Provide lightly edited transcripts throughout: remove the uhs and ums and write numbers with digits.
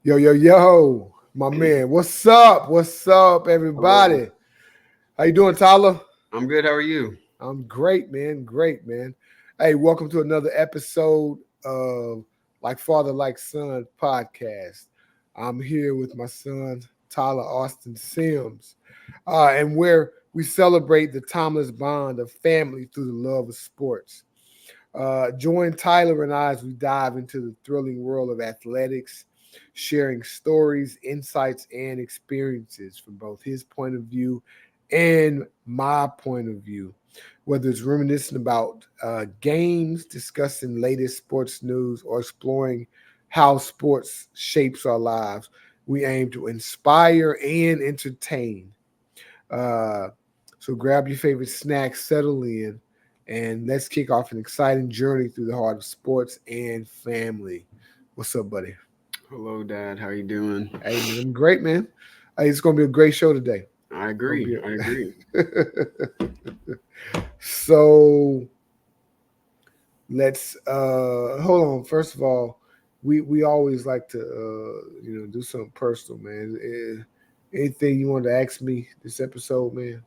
Yo, yo, yo, my man. What's up? What's up, Hello. everybody? How you doing, Tyler? I'm good. How are you? I'm great, man. Great, man. Hey, welcome to another episode of Like Father, Like Son podcast. I'm here with my son, Tyler Austin Sims, and where we celebrate the timeless bond of family through the love of sports. Join Tyler and I as we dive into the thrilling world of athletics, sharing stories, insights, and experiences from both his point of view and my point of view. Whether it's reminiscing about games, discussing latest sports news, or exploring how sports shapes our lives, we aim to inspire and entertain. Uh, so grab your favorite snack, settle in, and let's kick off an exciting journey through the heart of sports and family. What's up, buddy? Hello, Dad. How are you doing? Hey, man, I'm great, man. Hey, it's gonna be a great show today. I Gonna agree. be I agree. so let's hold on. First of all, we always like to do something personal, man. Anything you want to ask me this episode, man,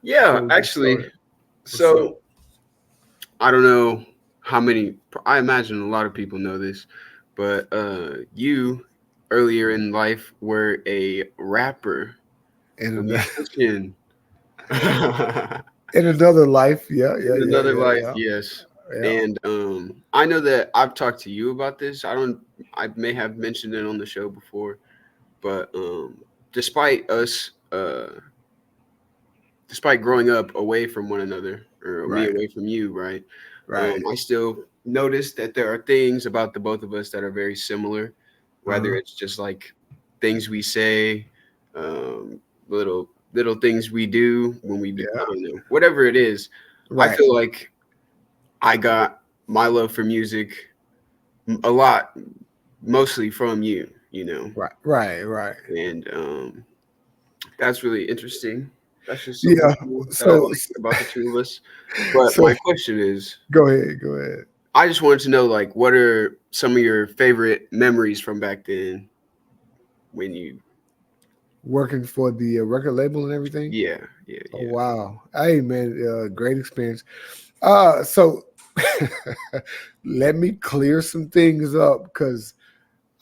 Yeah, before we get actually. started? What's up? So I don't know how many. I imagine a lot of people know this, but you earlier in life were a rapper, a And musician. In in another life, yeah, yeah, yeah, another yeah, life, yeah, yes. yeah. And I know that I've talked to you about this. I don't. I may have mentioned it on the show before, but despite us despite growing up away from one another, or me Right, away from you, right? right. I still notice that there are things about the both of us that are very similar, whether Uh-huh. it's just like things we say, um, little things we do when we do, I Yeah, don't know, whatever it is. I right, feel like I got my love for music a lot, mostly from you, right, right, right. and that's really interesting. That's just something Yeah. cool that I So, like about the two of us. But so my question is, go ahead, go ahead. I just wanted to know, like, what are some of your favorite memories from back then when you, Working for the record label and everything. yeah, yeah, Oh yeah. wow. Hey man, great experience. So let me clear some things up because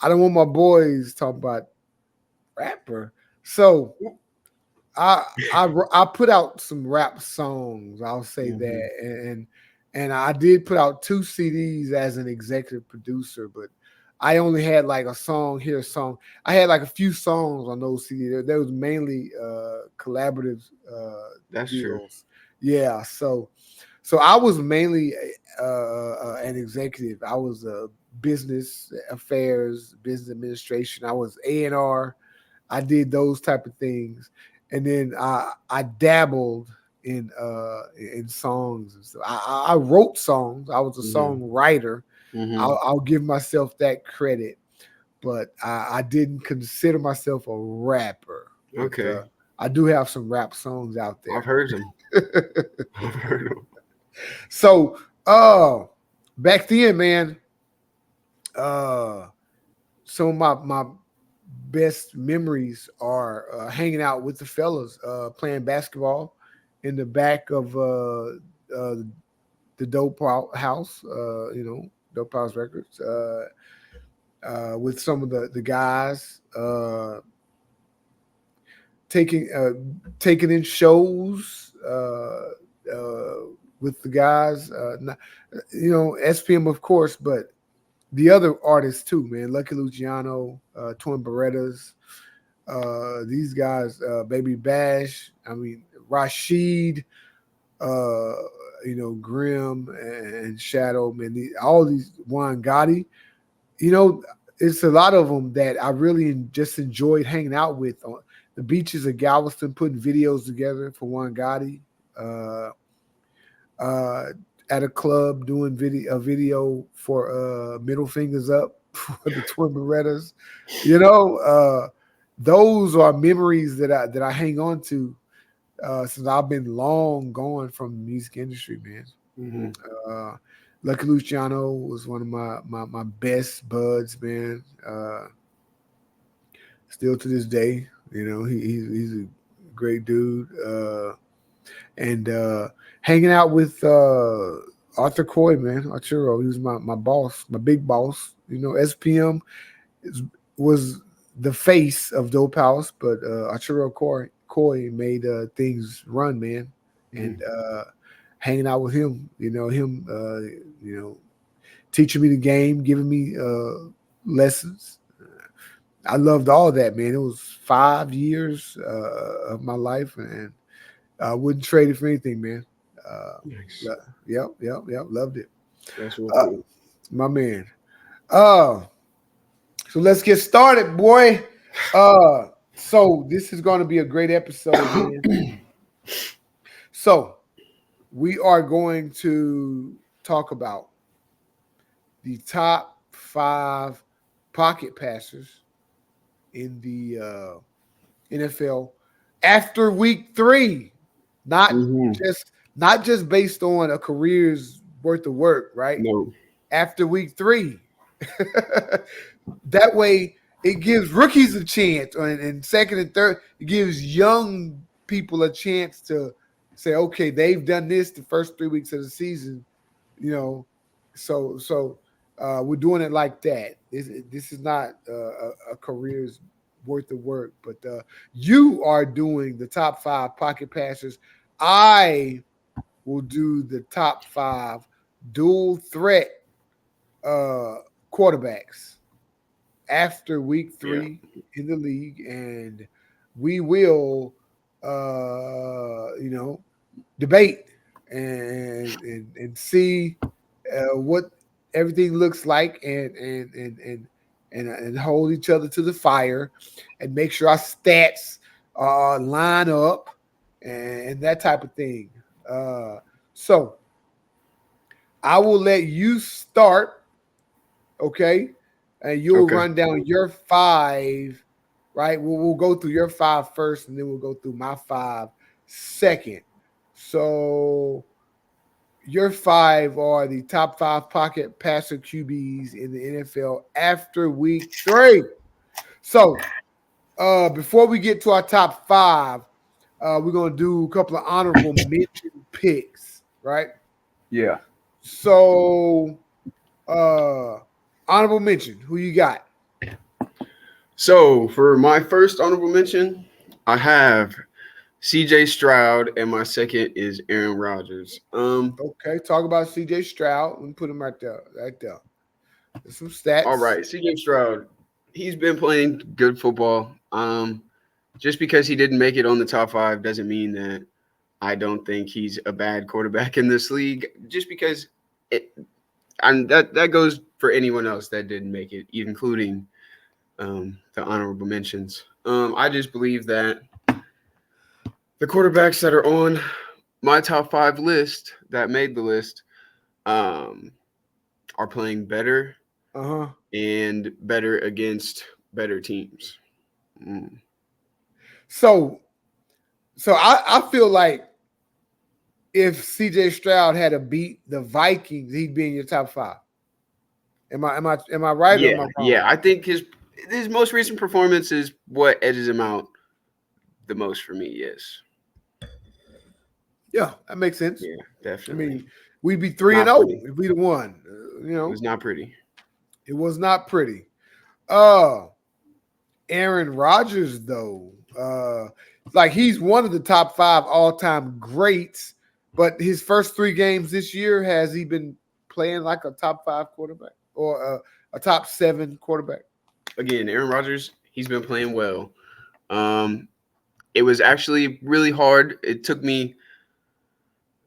I don't want my boys talking about rapper. So I I put out some rap songs. I'll say Hmm. that, and I did put out two CDs as an executive producer, but I only had like a song here, a song. I had like a few songs on those CDs. There was mainly collaborative That's true. deals. Yeah, so I was mainly an executive. I was business affairs, business administration. I was A&R. I did those type of things, and then I dabbled in songs and stuff. I wrote songs. I was a Hmm. songwriter. Hmm. I'll give myself that credit, but I didn't consider myself a rapper. But Okay, I do have some rap songs out I've there. heard them. I've heard them. So, uh, back then, man, uh, some of my best memories are hanging out with the fellas, playing basketball in the back of the House, Dope House Records, with some of the guys, taking taking in shows with the guys, SPM of course, but the other artists too, man. Lucky Luciano, Twin Berettas, these guys, Baby Bash. I mean, Rashid, uh, Grim and Shadow, man. All these Juan Gotti. You know, it's a lot of them that I really just enjoyed hanging out with on the beaches of Galveston, putting videos together for Juan Gotti. Uh, uh, at a club doing a video for Middle Fingers Up for the Twin Berettas. Those are memories that I hang on to since I've been long gone from the music industry, man. Hmm. Uh, Lucky Luciano was one of my best buds, man. still to this day. He's a great dude. And hanging out with Arthur Coy, man, Arturo. He was my boss, my big boss. SPM is, was the face of Dope House, but Arturo Coy made things run, man. Mhm. And hanging out with him, him, teaching me the game, giving me lessons. I loved all that, man. It was 5 years of my life, and I wouldn't trade it for anything, man. Uh, Nice. yep. Loved it. That's real Uh, cool. my man. Uh, so let's get started, boy. Uh, so this is going to be a great episode, man. So we are going to talk about the top 5 pocket passers in the NFL after week 3, not Hmm. just based on a career's worth of work, right? No. After week 3, that way it gives rookies a chance, and second and third, it gives young people a chance to say, okay, they've done this the first 3 weeks of the season, you know. So we're doing it like that. This is not a career's worth of work, but you are doing the top 5 pocket passers. I will do the top 5 dual threat uh, quarterbacks after week Yeah. 3 in the league, and we will, debate and see what everything looks like, and hold each other to the fire, and make sure our stats line up, and that type of thing. Uh, so I will let you start, okay, and you'll Okay. run down your 5. Right, we'll go through your 5 first, and then we'll go through my 5 second. So your 5 are the top 5 pocket passer QBs in the NFL after week 3. So before we get to our top 5, we're gonna do a couple of honorable mention picks, right? Yeah. So honorable mention, who you got? So for my first honorable mention, I have CJ Stroud, and my second is Aaron Rodgers. Okay, talk about CJ Stroud. Let me put him right there, right there. There's some All stats. right, CJ Stroud, he's been playing good football. Just because he didn't make it on the top 5 doesn't mean that I don't think he's a bad quarterback in this league. Just because it, and that goes for anyone else that didn't make it, including the honorable mentions. I just believe that the quarterbacks that are on my top 5 list that made the list um, are playing better Uh huh. and better against better teams. Mm. So I feel like if CJ Stroud had to beat the Vikings, he'd be in your top 5. Am I right or am I Yeah. wrong? I think his most recent performance is what edges him out the most for me. Yes. Yeah, that makes sense. Yeah, I definitely. mean, we'd be 3-0 Not pretty. if we'd have won. It was not pretty. It was not pretty. Uh Aaron Rodgers, though, like he's one of the top 5 all-time greats, but his first 3 games this year, has he been playing like a top 5 quarterback or a top 7 quarterback? Again, Aaron Rodgers, he's been playing well. Um, it was actually really hard. It took me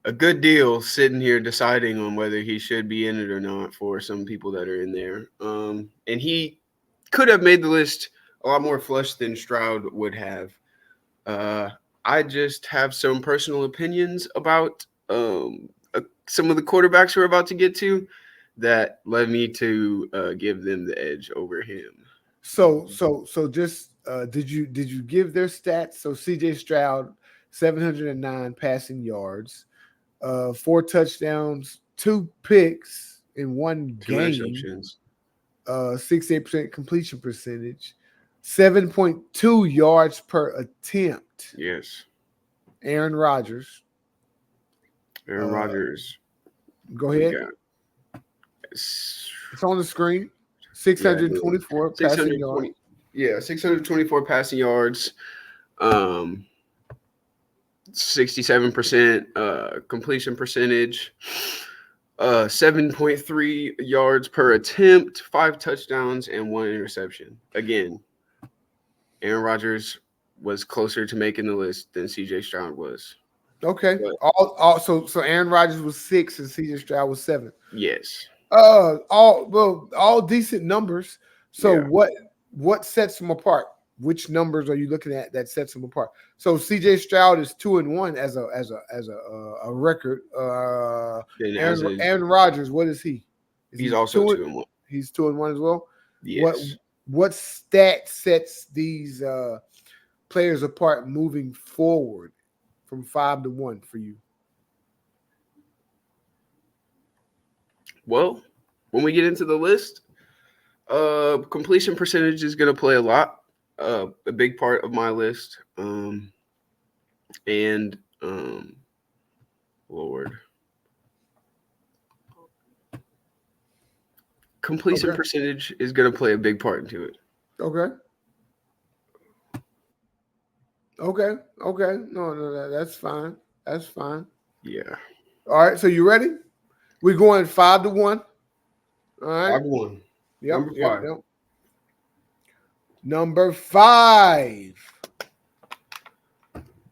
a good deal sitting here deciding on whether he should be in it or not for some people that are in there. And he could have made the list a lot more flush than Stroud would have. Uh, I just have some personal opinions about some of the quarterbacks we're about to get to that led me to give them the edge over him. So just did you give their stats? So CJ Stroud, 709 passing yards, 4 touchdowns, 2 picks in one Two game, interceptions. 68% completion percentage, 7.2 yards per attempt. Yes. Aaron Rodgers. Aaron Rodgers. Go We ahead. got. It's on the screen. Yeah, 624 passing yards. 620. Yeah, 624 passing yards. 67% completion percentage. 7.3 yards per attempt, 5 touchdowns, and 1 interception. Again, Aaron Rodgers was closer to making the list than CJ Stroud was. Okay. But So Aaron Rodgers was 6 and CJ Stroud was 7. yes. All decent numbers. So Yeah. what sets them apart? Which numbers are you looking at that sets them apart? So CJ Stroud is 2-1 as a record. Then as a, Aaron Rodgers, what is he? Is he's he also 2? 2-1. He's 2-1 as well. Yes. What stat sets these players apart moving forward from 5-1 for you? Well, when we get into the list, completion percentage is going to play a lot, a big part of my list. And Lord, completion Okay. percentage is going to play a big part into it. Okay. No, that's fine. That's fine. Yeah. All right, so you ready? We're going 5-1. All right. 5-1. Yep. Number 5. Number 5.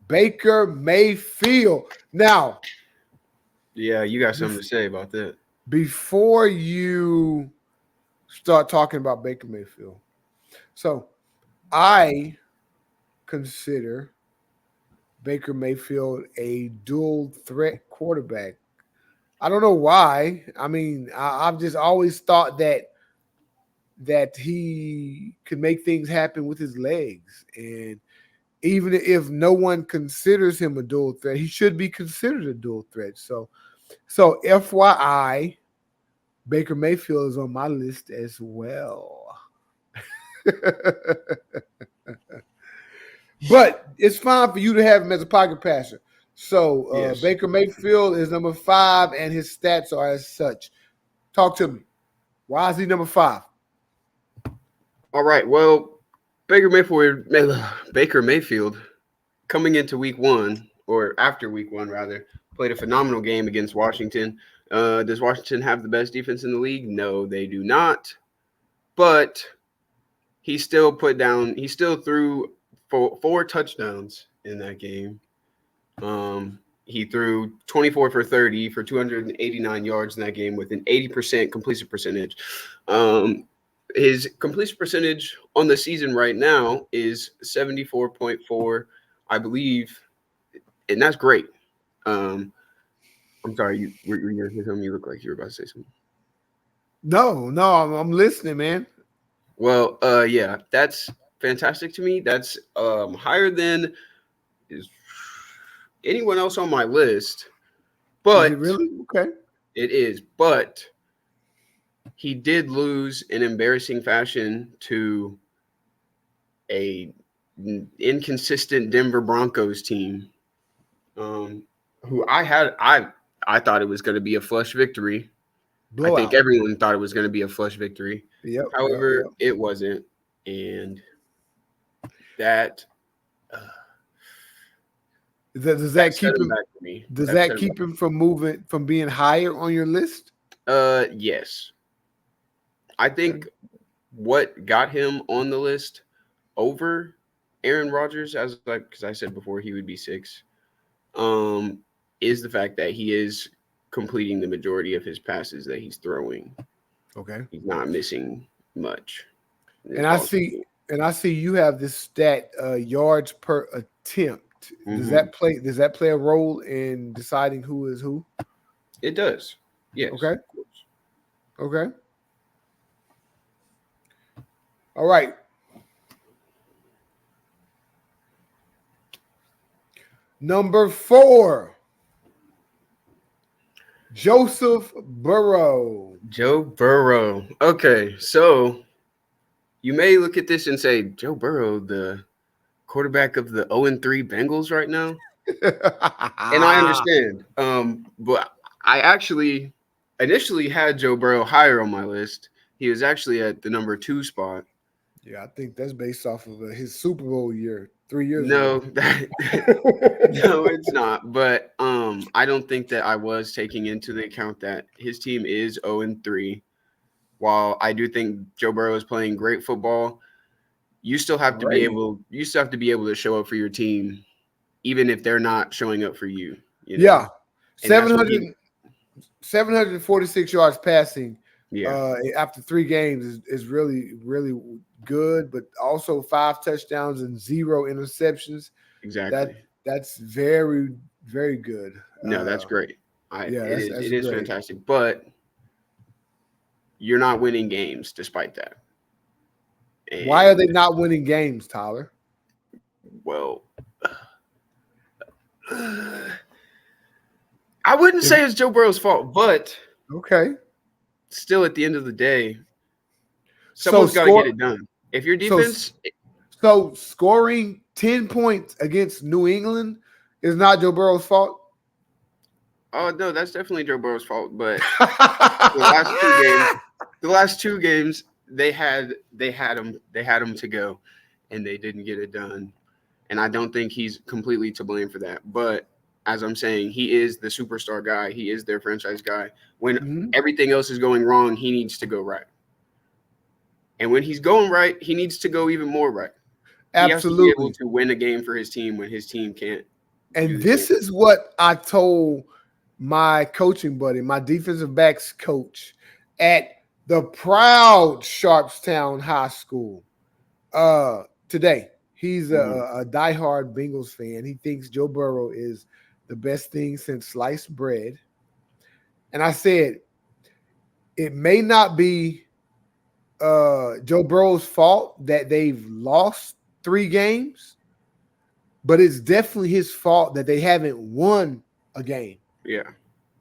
Baker Mayfield. Now, Yeah, you got something to say about that. before you start talking about Baker Mayfield, so I consider Baker Mayfield a dual threat quarterback. I don't know why. I mean, I've just always thought that he could make things happen with his legs. And even if no one considers him a dual threat, he should be considered a dual threat. So FYI, Baker Mayfield is on my list as well. But it's fine for you to have him as a pocket passer. So Yes. Baker Mayfield is number 5, and his stats are as such. Talk to me. Why is he number 5? All right. Well, Baker Mayfield coming into week 1, or after week 1 rather, played a phenomenal game against Washington. Does Washington have the best defense in the league? No, they do not. But he still threw 4 touchdowns in that game. He threw 24 for 30 for 289 yards in that game with an 80% completion percentage. His completion percentage on the season right now is 74.4, I believe, and that's great. I'm sorry, you look like you were about to say something. No, I'm listening, man. Well, yeah, that's fantastic to me. That's higher than is anyone else on my list. But Is it really? Okay. it is. But he did lose in embarrassing fashion to a inconsistent Denver Broncos team, who I thought it was going to be a flush victory. Blowout. I think everyone thought it was going to be a flush victory. Yep. However, it wasn't, and that does that keep him back for me. Does that keep him from being higher on your list? Yes. I think what got him on the list over Aaron Rodgers, because I said before he would be 6, is the fact that he is completing the majority of his passes that he's throwing. Okay. He's not missing much. And I see you have this stat, yards per attempt. Does that play a role in deciding who is who? It does. Yes. Okay. Okay. All right. Number 4, Joseph Burrow. Joe Burrow. Okay, so you may look at this and say, Joe Burrow, the quarterback of the 0-3 Bengals right now. And I understand. But I actually initially had Joe Burrow higher on my list. He was actually at the number 2 spot. Yeah, I think that's based off of his Super Bowl year 3 years No, ago. that no, it's not. But I don't think that I was taking into the account that his team is 0-3. While I do think Joe Burrow is playing great football, Great. you still have to be able to show up for your team, even if they're not showing up for you, you know. Yeah. And that's what 700, 746 yards passing yeah, after 3 games is really, really good, but also 5 touchdowns and 0 interceptions. That exactly. that's very, very good. No, that's great. Yeah, that's It is great. fantastic, but you're not winning games despite that. Why are they And not winning games, Tyler? well, I wouldn't If, say it's Joe Burrow's fault, but okay. still at the end of the day, So someone's got to get score it done. If your so defense so scoring 10 points against New England is not Joe Burrow's fault. oh no, that's definitely Joe Burrow's fault, but the last 2 games, the last 2 games they had him to go and they didn't get it done. And I don't think he's completely to blame for that. But as I'm saying, he is the superstar guy. He is their franchise guy. When Mhm. everything else is going wrong, he needs to go right. And when he's going right, he needs to go even more right. He has to be able Absolutely. to win a game for his team when his team can't do And the same. this is what I told my coaching buddy, my defensive backs coach at the proud Sharpstown High School today. He's Mhm. a diehard Bengals fan. He thinks Joe Burrow is the best thing since sliced bread. And I said, it may not be Joe Burrow's fault that they've lost 3 games, but it's definitely his fault that they haven't won a game. Yeah,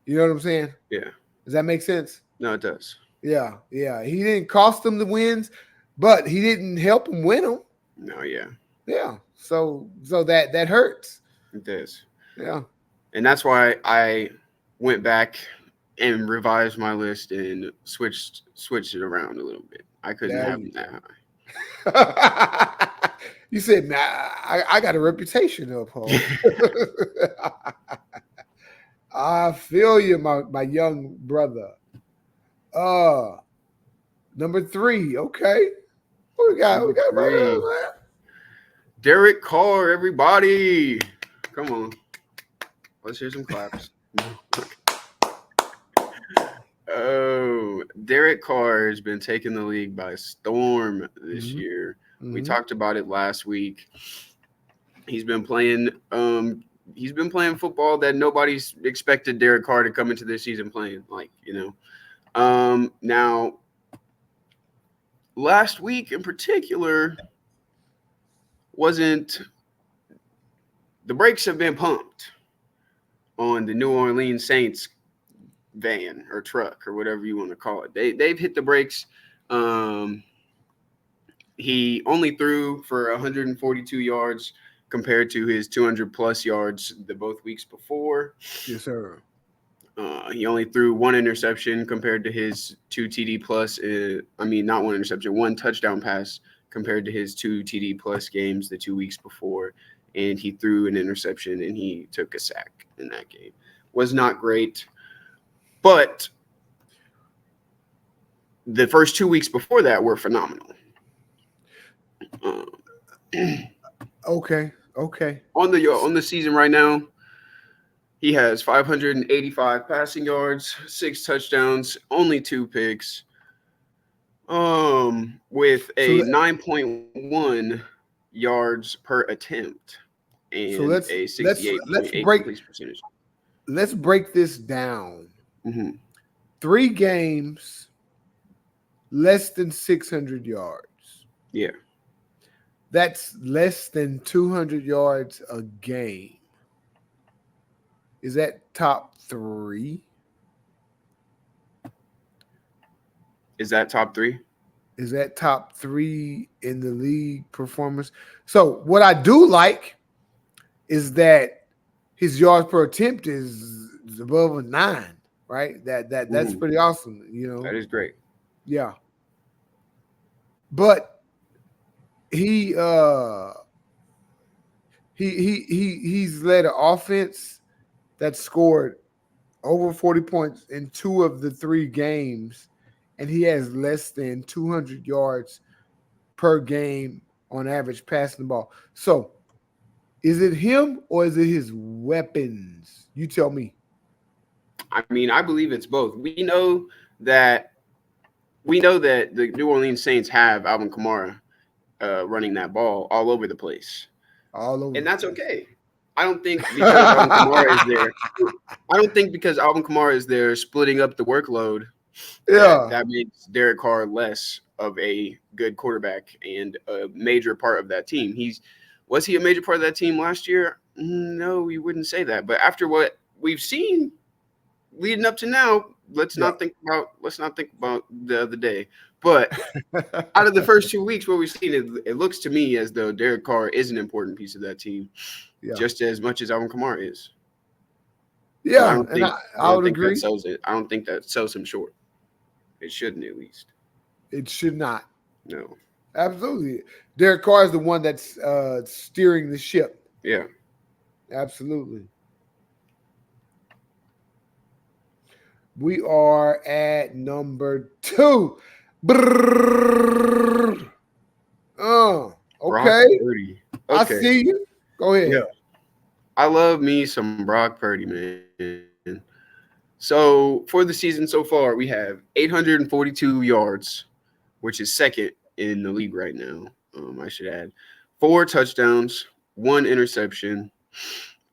You know what I'm saying? yeah. Does that make sense? No, it does. Yeah, yeah. He didn't cost them the wins, but he didn't help them win them. No, yeah, Yeah. So that hurts. it does. Yeah. And that's why I went back and revised my list and switched it around a little bit. I couldn't There have you him that you said, man, I got a reputation to uphold. high. I feel you, my young brother. Uh Number 3. Okay. What we got? We Number got right three, man. Derek Carr, everybody. Come on. Let's hear some claps. Oh, Derek Carr has been taking the league by storm this Mhm. year. We Mhm. talked about it last week. He's been playing he's been playing football that nobody's expected Derek Carr to come into this season playing, like, you know. Now last week in particular wasn't the brakes have been pumped on the New Orleans Saints van or truck or whatever you want to call it. They've hit the brakes. Um, he only threw for 142 yards compared to his 200 plus yards the both weeks before. Yes, sir. He only threw 1 interception compared to his 2 TD plus. I mean, not 1 interception, 1 touchdown pass compared to his 2 TD plus games the 2 weeks before. And he threw an interception and he took a sack in that game. Was not great, but the first 2 weeks before that were phenomenal. Um, Okay. Okay. on the season right now, he has 585 passing yards, 6 touchdowns, only 2 picks. With So a 9.1 yards per attempt so and let's a let's let's 68.8 break completion percentage. let's break this down. Hmm. 3 games, less than 600 yards. Yeah, That's less than 200 yards a game. Is that top 3? is that top 3? is at top 3 in the league performance. So what I do like is that his yards per attempt is above a 9, right? That's Ooh, pretty awesome, that is great. Yeah. But he he's led an offense that scored over 40 points in 2 of the 3 games, and he has less than 200 yards per game on average passing the ball. So, is it him or is it his weapons? You tell me. I mean, I believe it's both. We know that the New Orleans Saints have Alvin Kamara running that ball all over the place, All over and the that's place. okay. I don't think because Alvin Kamara is there. I don't think because Alvin Kamara is there splitting up the workload that Yeah. that makes Derek Carr less of a good quarterback and a major part of that team. Was he a major part of that team last year? No, we wouldn't say that. But after what we've seen leading up to now, Yeah. let's not think about the other day. But out of the first 2 weeks, what we've seen, it looks to me as though Derek Carr is an important piece of that team, Yeah. just as much as Alvin Kamara is. And Yeah. And I I don't would think that agree. sells it. I don't think that sells him short. It shouldn't at least. It should not. No. Absolutely. Derek Carr is the one that's steering the ship. Yeah. Absolutely. We are at number 2. Brrrr. Brock Okay. Purdy. I Okay. see you. Go Yeah. ahead. I love me some Brock Purdy, man. So for the season so far, we have 842 yards, which is second in the league right now. I should add 4 touchdowns, 1 interception.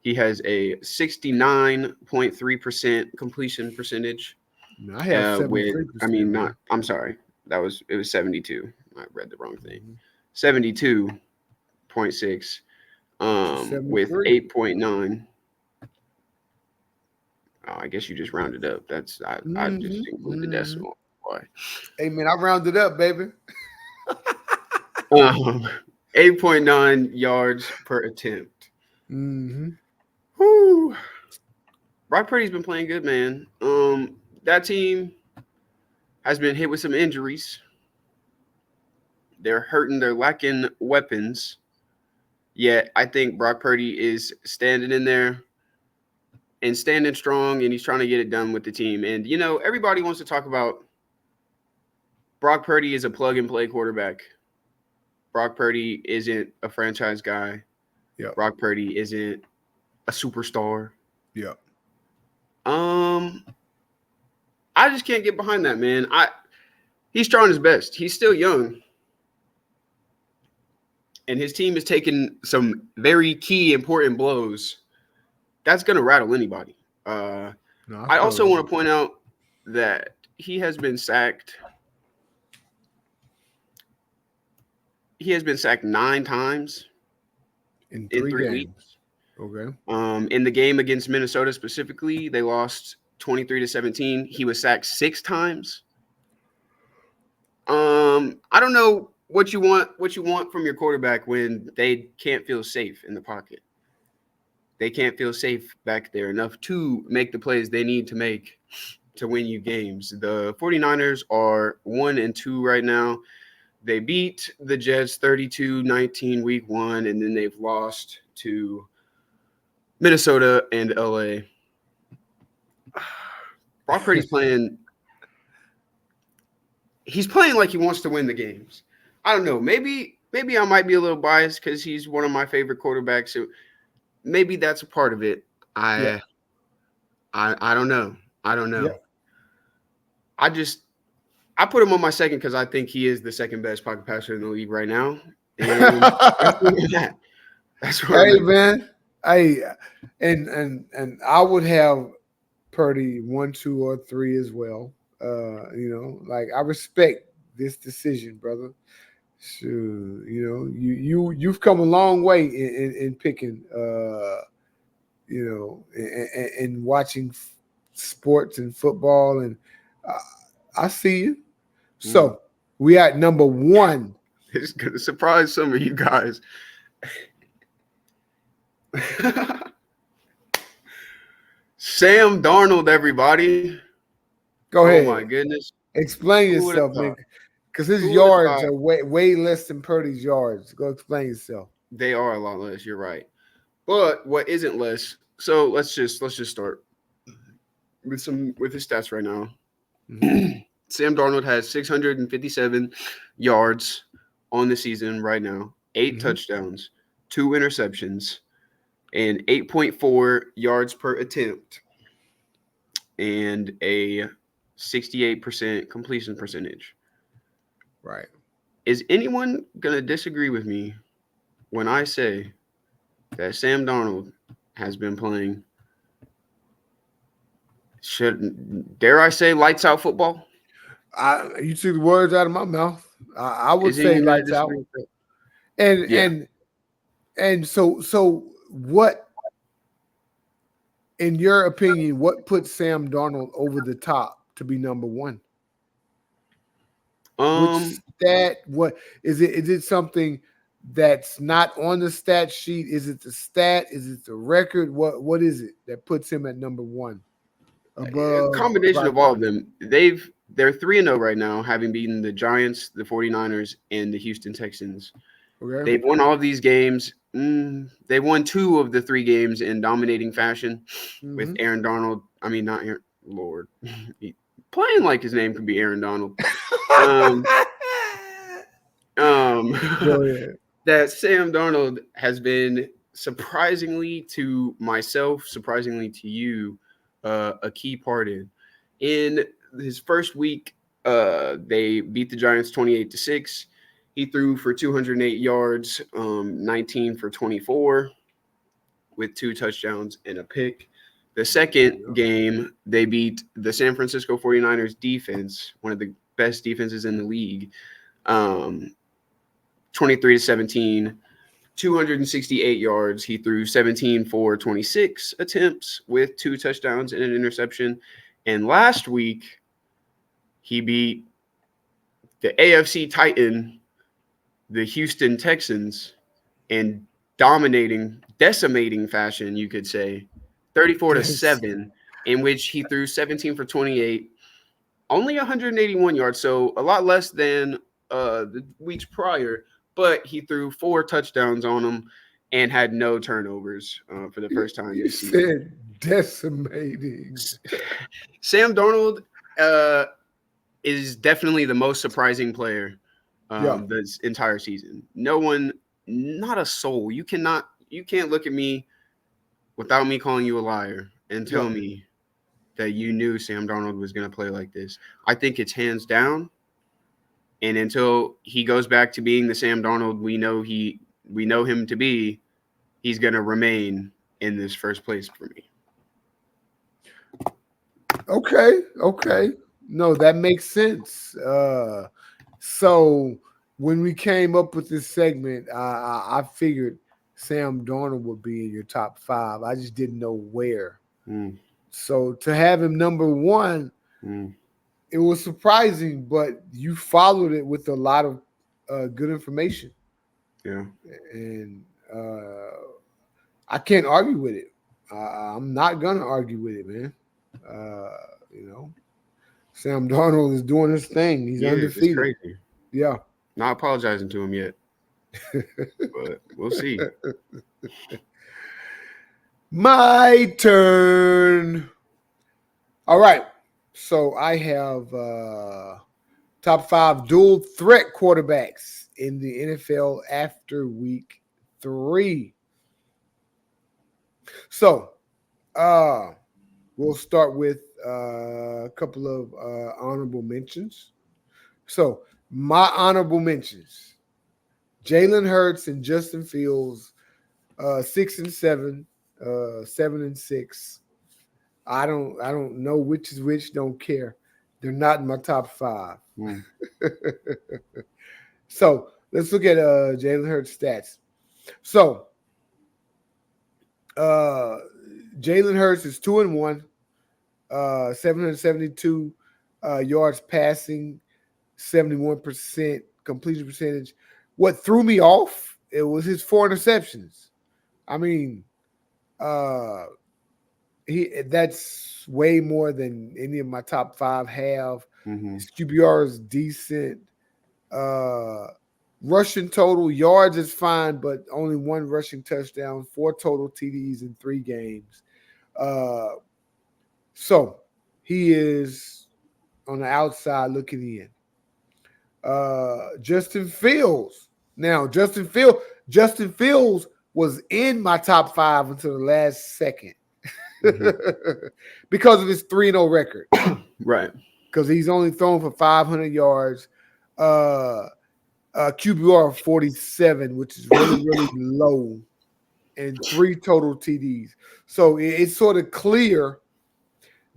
He has a 69.3% completion percentage. I have With, I 73%, mean, not. man. I'm sorry, it was 72. I read the wrong thing. Mhm. 72.6. Which is With 73. 8.9. I guess you just rounded up. I just include the Hmm. decimal. Why? Hey, man, I rounded up, baby. Um, 8.9 yards per attempt. Hmm. Whoo. Brock Purdy's been playing good, man. That team has been hit with some injuries. They're hurting. They're lacking weapons. Yet I think Brock Purdy is standing in there and standing strong, and he's trying to get it done with the team. And everybody wants to talk about Brock Purdy is a plug and play quarterback. Brock Purdy isn't a franchise guy. Yep. Brock Purdy isn't a superstar. Yep. Um, I just can't get behind that, man. He's trying his best. He's still young, and his team is taking some very key important blows. That's gonna rattle anybody. No, I I feel also that. want to point out that he has been sacked. He has been sacked 9 times In in three 3 weeks. games. Okay. In the game against Minnesota specifically, they lost 23-17. He was sacked 6 times. I don't know what you want from your quarterback when they can't feel safe in the pocket. They can't feel safe back there enough to make the plays they need to make to win you games. The 49ers are 1-2 right now. They beat the Jets 32-19 week 1, and then they've lost to Minnesota and LA. Brock Purdy's playing. He's playing like he wants to win the games. I don't know. Maybe I might be a little biased because he's one of my favorite quarterbacks. So maybe that's a part of it. Yeah. I don't know. I don't know. Yeah. I just I put him on my second because I think he is the second best pocket passer in the league right now, and that's where I'm at. That's where I'm Hey, at. man. Hey, and I would have Purdy 1, 2, or 3 as well. Like I respect this decision, brother. Sure, you've come a long way in picking, and watching sports and football, and I see you. Mhm. So We at number 1. It's gonna surprise some of you guys. Sam Darnold, everybody. Go Oh my ahead. goodness. Explain Who would have yourself, man. thought? Because his Who would have yards thought? are way less than Purdy's yards. Go explain yourself. They are a lot less. You're right. But what isn't less? So let's just start with his stats right now. Mhm. Sam Darnold has 657 yards on the season right now, 8 Mhm. touchdowns, 2 interceptions, and 8.4 yards per attempt, and a 68% completion percentage. Right. Is anyone going to disagree with me when I say that Sam Darnold has been playing, dare I say, lights out football? You took the words out of my mouth. I would Is say anyone going to lights out. disagree with that? And Yeah. so what, in your opinion, what puts Sam Darnold over the top to be number 1? Which Um, stat? What is it? Is it something that's not on the stat sheet? Is it the stat? Is it the record? What is it that puts him at number 1 a above the combination of all of Vikings? them. They're 3-0 right now, having beaten the Giants, the 49ers, and the Houston Texans. Okay. They've won all of these games. They won 2 of the 3 games in dominating fashion with Mm-hmm. Aaron Donald. I mean, not Aaron. Lord, playing like his name could be Aaron Donald. Um, um, Go ahead. that Sam Darnold has been, surprisingly to myself, surprisingly to you, a key part in his first week. They beat the Giants 28-6. He threw for 208 yards, 19 for 24, with 2 touchdowns and a pick. The second game, they beat the San Francisco 49ers defense, one of the best defenses in the league, um, 23-17, 268 yards. He threw 17 for 26 attempts with 2 touchdowns and an interception. And last week, he beat the AFC Titan, the Houston Texans, in decimating fashion, you could say, 34-7, in which he threw 17 for 28, only 181 yards, so a lot less than the weeks prior, but he threw 4 touchdowns on them and had no turnovers for the first time You this season. said decimating. Sam Darnold uh, is definitely the most surprising player Yeah. this entire season. No one, not a soul. You can't look at me without me calling you a liar and Yeah. tell me that you knew Sam Darnold was going to play like this. I think it's hands down. And until he goes back to being the Sam Darnold we know him to be, he's going to remain in this first place for me. Okay. No, that makes sense. So when we came up with this segment, I figured Sam Darnold would be in your top 5. I just didn't know where. Mm, So to have him number 1, mm, it was surprising, but you followed it with a lot of good information, yeah. and I can't argue with it. I'm not gonna argue with it, man. Uh, you know, Sam Darnold is doing his thing. He's He is. It's undefeated. crazy. Yeah. Not apologizing to him yet, but we'll see. My turn. All right. So I have top 5 dual threat quarterbacks in the NFL after week 3. So we'll start with a couple of honorable mentions. So my honorable mentions: Jalen Hurts and Justin Fields, 6-7, 7-6. I don't know which is which. Don't care. They're not in my top 5. Mm, So let's look at Jalen Hurts stats. So uh, Jalen Hurts is 2-1, 772 yards passing, 71% completion percentage. What threw me off, it was his 4 interceptions. I mean, uh that's way more than any of my top five have. Mm-hmm. His QBR is decent. Uh Rushing total yards is fine, but only one rushing touchdown, 4 total TDs in 3 games. Uh so he is on the outside looking in. Justin Fields. Now, Justin Fields was in my top five until the last second Mm-hmm. because of his 3-0 record. Right. Because he's only thrown for 500 yards, QBR of 47, which is really, really low, and 3 total TDs. So it's sort of clear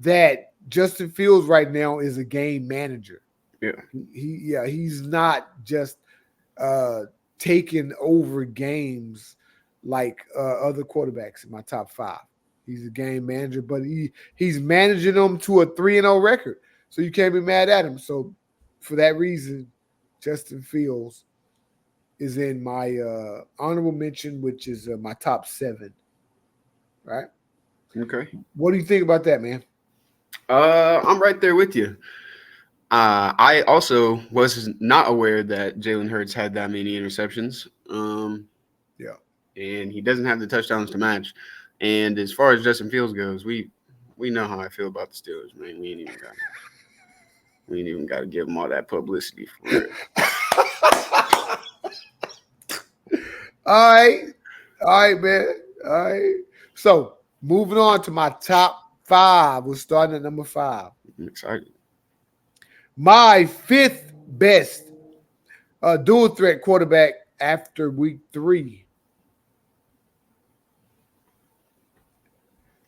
that Justin Fields right now is a game manager. Yeah. He's not just taking over games like other quarterbacks in my top five. He's a game manager, but he's managing them to a 3-0 record. So you can't be mad at him. So for that reason, Justin Fields is in my honorable mention, which is my top 7. Right? Okay. What do you think about that, man? I'm right there with you. I also was not aware that Jalen Hurts had that many interceptions. Yeah. And he doesn't have the touchdowns to match. And as far as Justin Fields goes, we know how I feel about the Steelers, man. We ain't even got to give them all that publicity for it. All right, man. All right. So moving on to my top 5. We're starting at number 5. I'm excited. My 5th best dual threat quarterback after week 3.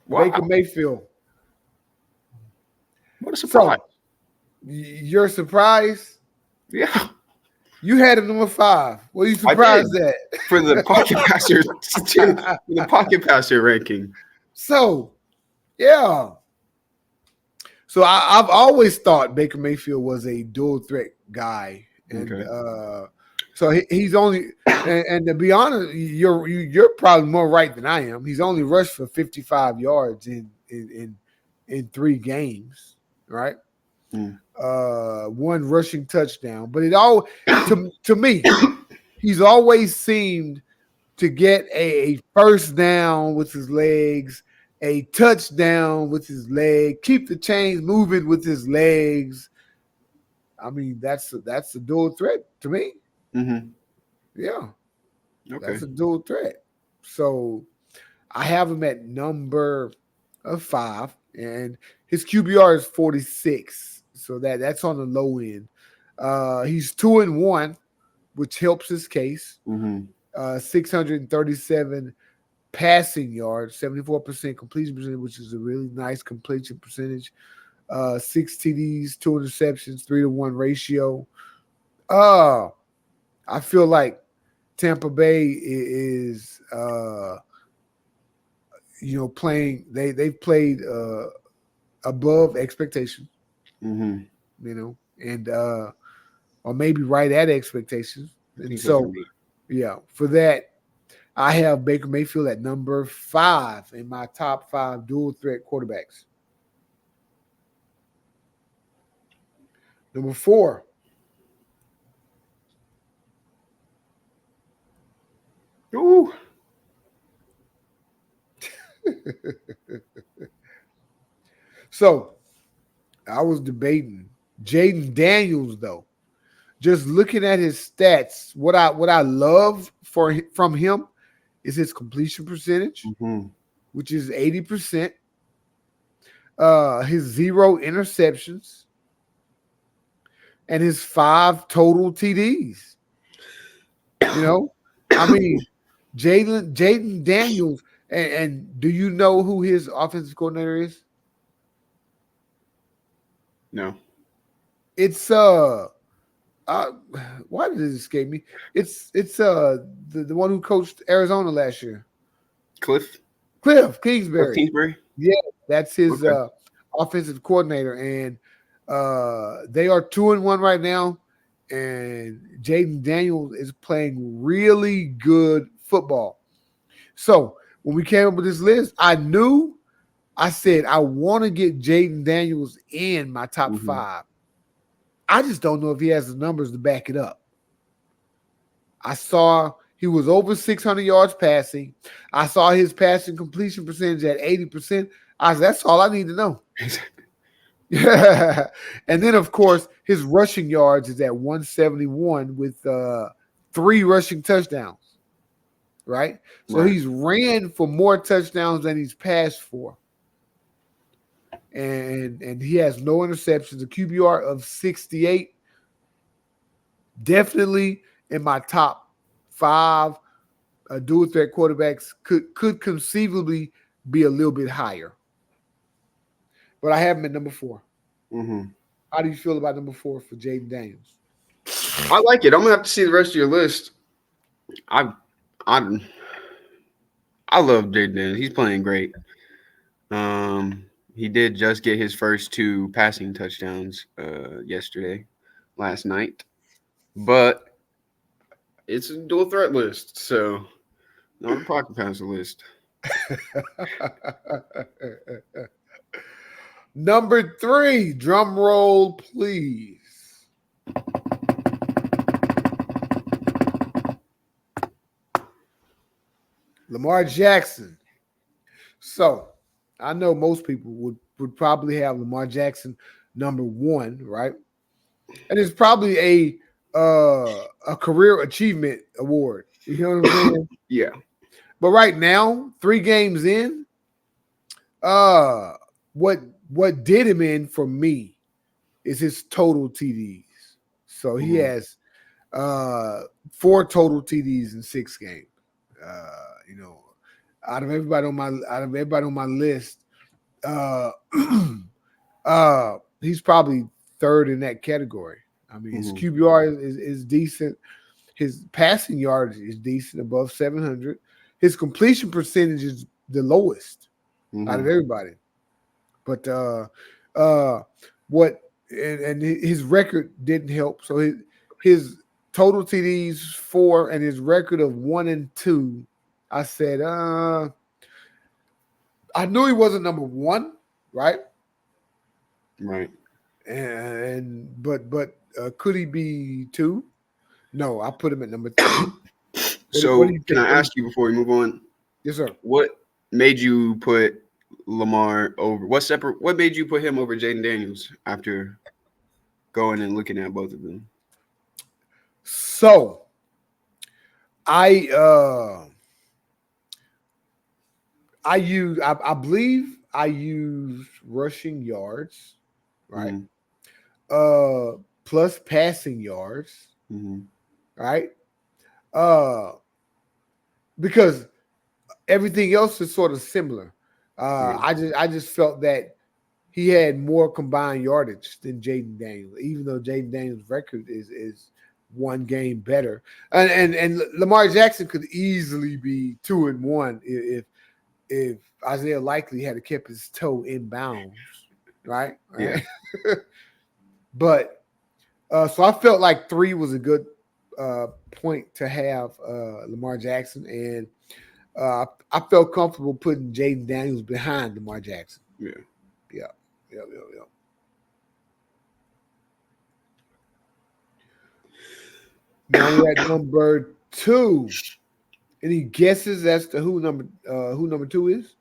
Wow. Baker Mayfield. What a surprise. So, you're surprised? Yeah. You had him number 5. What are you surprised at? For the pocket passer, the pocket passer ranking. So, yeah. So I've always thought Baker Mayfield was a dual threat guy, and Okay. so he's only and to be honest, you're probably more right than I am. He's only rushed for 55 yards in 3 games, right? Mm. 1 rushing touchdown, but it all to me, he's always seemed to get a first down with his legs, a touchdown with his leg, keep the chains moving with his legs. I mean, that's a dual threat to me. Mm-hmm. Yeah, Okay. that's a dual threat. So I have him at number 5, and his QBR is 46. So that's on the low end. He's 2-1, which helps his case. Mm-hmm. 637 passing yards, 74% completion percentage, which is a really nice completion percentage. 6 TDs, 2 interceptions, 3-to-1 ratio. I feel like Tampa Bay is playing. They've played above expectations. Mm-hmm. And or maybe right at expectations. I And think so for so, me. yeah, for that, I have Baker Mayfield at number 5 in my top 5 dual threat quarterbacks. Number 4. Ooh. So I was debating Jaden Daniels, though. Just looking at his stats, what I love from him is his completion percentage, Mm-hmm. which is 80%. His 0 interceptions and his 5 total TDs. I mean, Jaden Daniels, and do you know who his offensive coordinator is? No. It's why did it escape me? It's the one who coached Arizona last year. Cliff Kingsbury. Kingsbury. Yeah, that's his Okay. offensive coordinator, and they are 2-1 right now. and Jaden Daniels is playing really good football. So when we came up with this list, I said I want to get Jaden Daniels in my top Mm-hmm. five. I just don't know if he has the numbers to back it up. I saw he was over 600 yards passing. I saw his passing completion percentage at 80%. I said, that's all I need to know. And then, of course, his rushing yards is at 171 with 3 rushing touchdowns, right? So Right. he's ran for more touchdowns than he's passed for. And he has no interceptions, a QBR of 68. Definitely in my top 5 dual threat quarterbacks could conceivably be a little bit higher. But I have him at number 4. Mm-hmm. How do you feel about number 4 for Jaden Daniels? I like it. I'm gonna have to see the rest of your list. I I I love Jaden Daniels. He's playing great. He did just get his first 2 passing touchdowns last night, but it's a dual threat list, so not a pocket passer list. Number 3, drum roll, please. Lamar Jackson. So I know most people would probably have Lamar Jackson number 1, right? And it's probably a career achievement award. You know what I'm saying? Yeah. But right now, 3 games in, uh, what did him in for me is his total TDs. So he Mm-hmm. has 4 total TDs in 6 games. You know, out of everybody on my list, uh, he's probably 3rd in that category. I mean, his Mm-hmm. QBR is decent. His passing yardage is decent, above 700. His completion percentage is the lowest out of Mm-hmm. everybody. But uh, what and his record didn't help. So his total TDs 4 and his record of 1-2. I said, I knew he wasn't number 1, right? Right. And but could he be 2? No, I put him at number 3. What do So, you can think? I ask you before we move on? Yes, sir. What made you put Lamar over? What made you put him over Jaden Daniels after going and looking at both of them? So I I believe I used rushing yards, right? Mm-hmm. Plus passing yards, Mm-hmm. right? Uh because everything else is sort of similar. Right. I just felt that he had more combined yardage than Jaden Daniels, even though Jaden Daniels' record is 1 game better. And Lamar Jackson could easily be 2-1 if Isaiah Likely had kept his toe in bounds, right? Yeah. Right. But so I felt like 3 was a good point to have Lamar Jackson, and I felt comfortable putting Jaden Daniels behind Lamar Jackson. Yeah. Yeah, yeah. Now we're at number 2. Any guesses as to who number 2 is?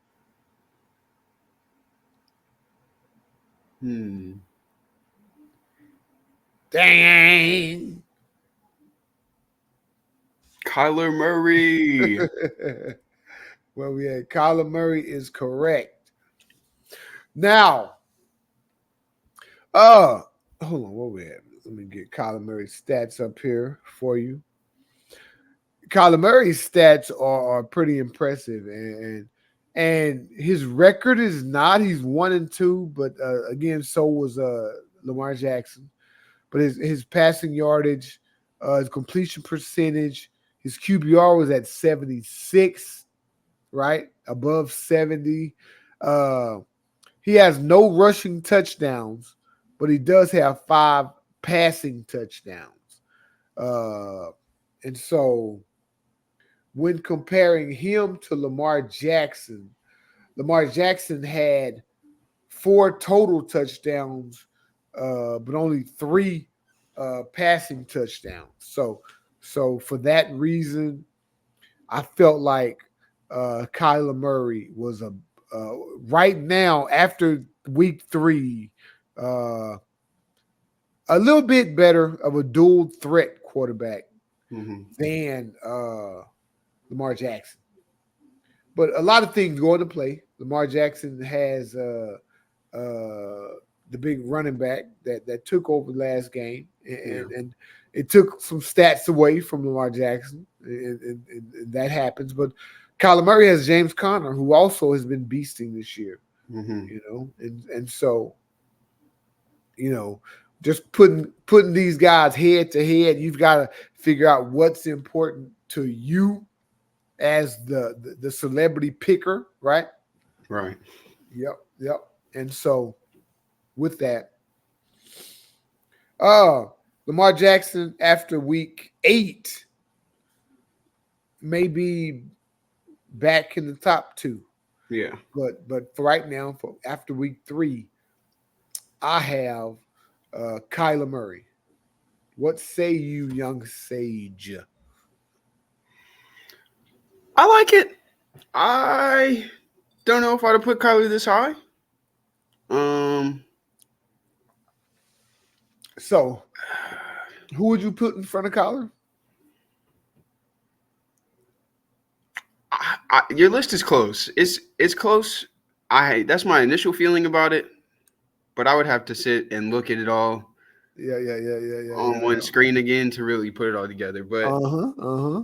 Hmm. Dang. Kyler Murray. Well, we had Kyler Murray is correct. Now, hold on, where we at? Let me get Kyler Murray's stats up here for you. Kyler Murray's stats are pretty impressive, and his record is not. He's 1-2, but again, so was Lamar Jackson. But his passing yardage, his completion percentage, his QBR was at 76, right? Above 70. Uh, he has no rushing touchdowns, but he does have 5 passing touchdowns. Uh, and so when comparing him to Lamar Jackson had four total touchdowns, but only three passing touchdowns. So for that reason, I felt like Kyler Murray was uh, right now after week three, uh, a little bit better of a dual threat quarterback Mm-hmm. than Lamar Jackson. But a lot of things go into play. Lamar Jackson has the big running back that took over last game, Yeah. and it took some stats away from Lamar Jackson, and that happens. But Kyler Murray has James Conner, who also has been beasting this year, Mm-hmm. and so just putting these guys head to head, you've got to figure out what's important to you as the celebrity picker, right? Right. Yep. And so with that, uh Lamar Jackson after week 8 may be back in the top 2. Yeah. But for right now, for after week 3, I have Kyler Murray. What say you, young sage? I like it. I don't know if I'd have put Kyler this high. Um, So, who would you put in front of Kyler? your list is close. It's close. I That's my initial feeling about it, but I would have to sit and look at it all on one Yeah. screen again to really put it all together. But Uh-huh.